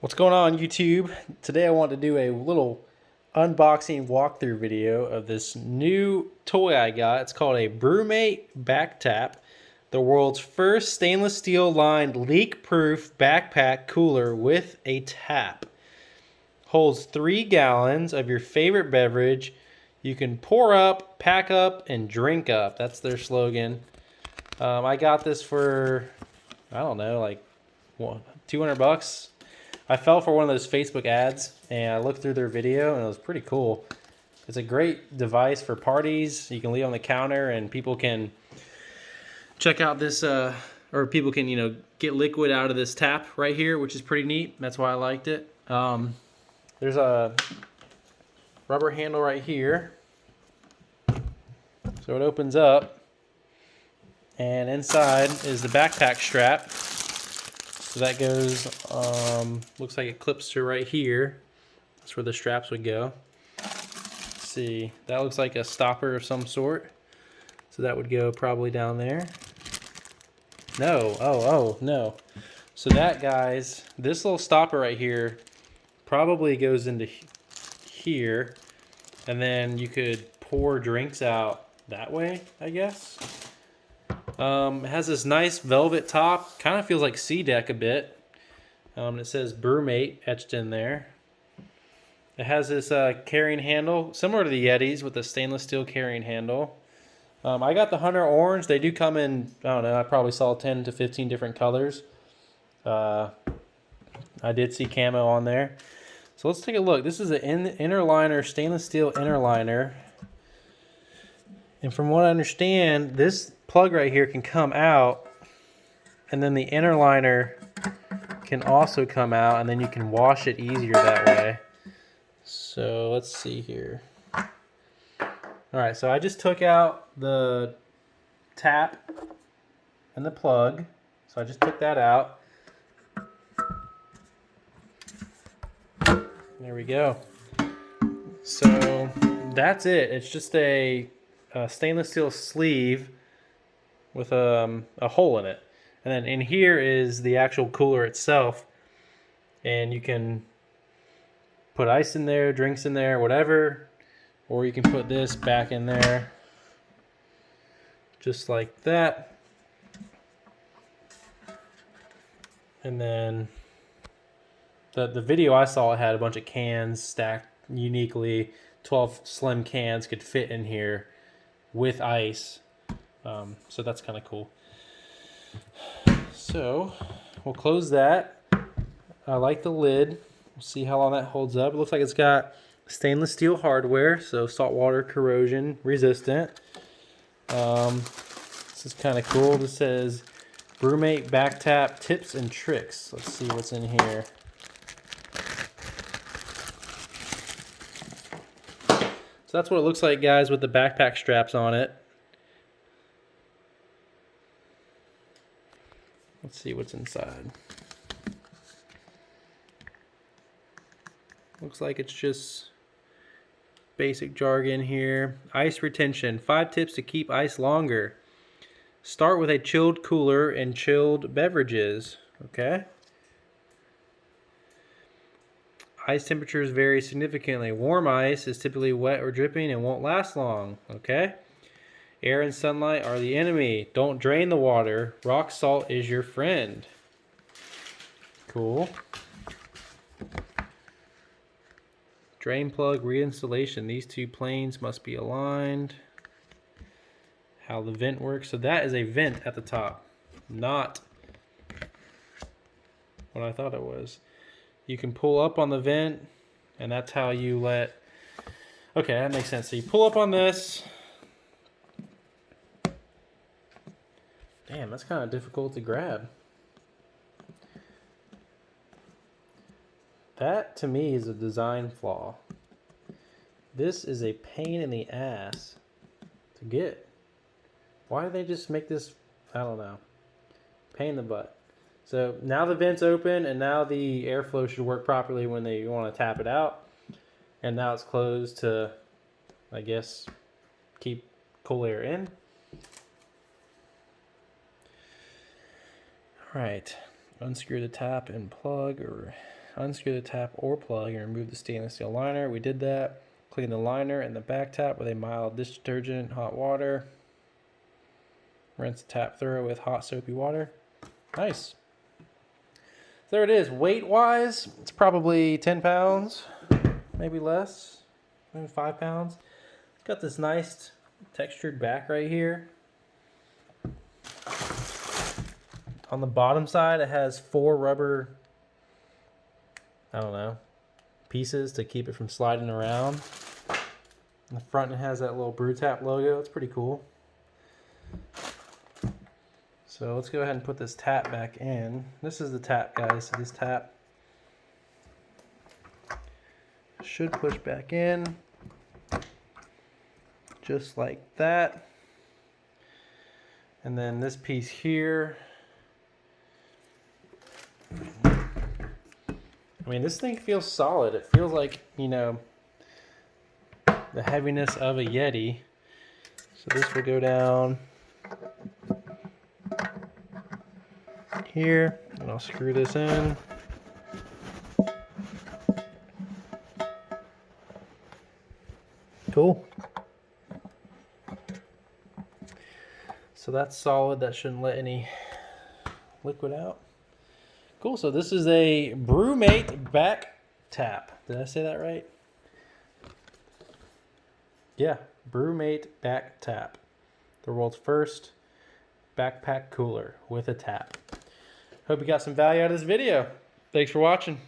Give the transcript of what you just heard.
What's going on, YouTube? Today I want to do a little unboxing walkthrough video of this new toy I got. It's called a Brümate Backtap, the world's first stainless steel lined leak-proof backpack cooler with a tap. Holds 3 gallons of your favorite beverage. You can pour up, pack up, and drink up. That's their slogan. I got this for, I don't know, like what, 200 bucks. I fell for one of those Facebook ads and I looked through their video and it was pretty cool. It's a great device for parties. You can leave on the counter and people can check out this, or people can, get liquid out of this tap right here, which is pretty neat. That's why I liked it. There's a rubber handle right here. So it opens up and inside is the backpack strap. So that goes, looks like it clips to right here. That's where the straps would go. Let's see, that looks like a stopper of some sort. So that would go probably down there. No, no. So that, guys, this little stopper right here probably goes into here. And then you could pour drinks out that way, I guess. It has this nice velvet top. Kind of feels like SeaDeck a bit. It says Brümate etched in there. It has this carrying handle, similar to the Yetis with the stainless steel carrying handle. I got the Hunter Orange. They do come in, I don't know, I probably saw 10 to 15 different colors. I did see camo on there. So let's take a look. This is an inner liner, stainless steel inner liner. And from what I understand, this plug right here can come out, and then the inner liner can also come out, and then you can wash it easier that way. So let's see here. Alright, so I just took out the tap and the plug. So I just took that out. There we go. So that's it. It's just a stainless steel sleeve with a hole in it, and then in here is the actual cooler itself, and you can put ice in there, drinks in there, whatever, or you can put this back in there just like that. And then the video I saw, it had a bunch of cans stacked uniquely. 12 slim cans could fit in here with ice. So that's kind of cool. So we'll close that. I like the lid. We'll see how long that holds up. It looks like it's got stainless steel hardware, so saltwater corrosion resistant. This is kind of cool. This says Brümate Backtap Tips and Tricks. Let's see what's in here. So that's what it looks like, guys, with the backpack straps on it. Let's see what's inside. Looks like it's just basic jargon here. Ice retention. 5 tips to keep ice longer. Start with a chilled cooler and chilled beverages. Okay. Ice temperatures vary significantly. Warm ice is typically wet or dripping and won't last long. Okay. Air and sunlight are the enemy. Don't drain the water. Rock salt is your friend. Cool. Drain plug reinstallation. These 2 planes must be aligned. How the vent works. So that is a vent at the top, not what I thought it was. You can pull up on the vent, and that's how you let... Okay, that makes sense. So you pull up on this. Damn, that's kind of difficult to grab. That, to me, is a design flaw. This is a pain in the ass to get. Why did they just make this, I don't know, pain in the butt. So now the vent's open, and now the airflow should work properly when you want to tap it out. And now it's closed to, I guess, keep cool air in. All right, unscrew the tap and plug, or unscrew the tap or plug and remove the stainless steel liner. We did that. Clean the liner and the back tap with a mild dish detergent, hot water. Rinse the tap thorough with hot soapy water. Nice. There it is. Weight-wise, it's probably 10 pounds, maybe less, maybe 5 pounds. It's got this nice textured back right here. On the bottom side, it has 4 rubber, I don't know, pieces to keep it from sliding around. In the front, it has that little Brümate logo. It's pretty cool. So let's go ahead and put this tap back in. This is the tap, guys. So this tap should push back in just like that. And then this piece here, I mean, this thing feels solid. It feels like, you know, the heaviness of a Yeti. So this will go down here, and I'll screw this in. Cool. So that's solid. That shouldn't let any liquid out. Cool. So this is a Brümate Backtap. Did I say that right? Yeah, Brümate Backtap. The world's first backpack cooler with a tap. Hope you got some value out of this video. Thanks for watching.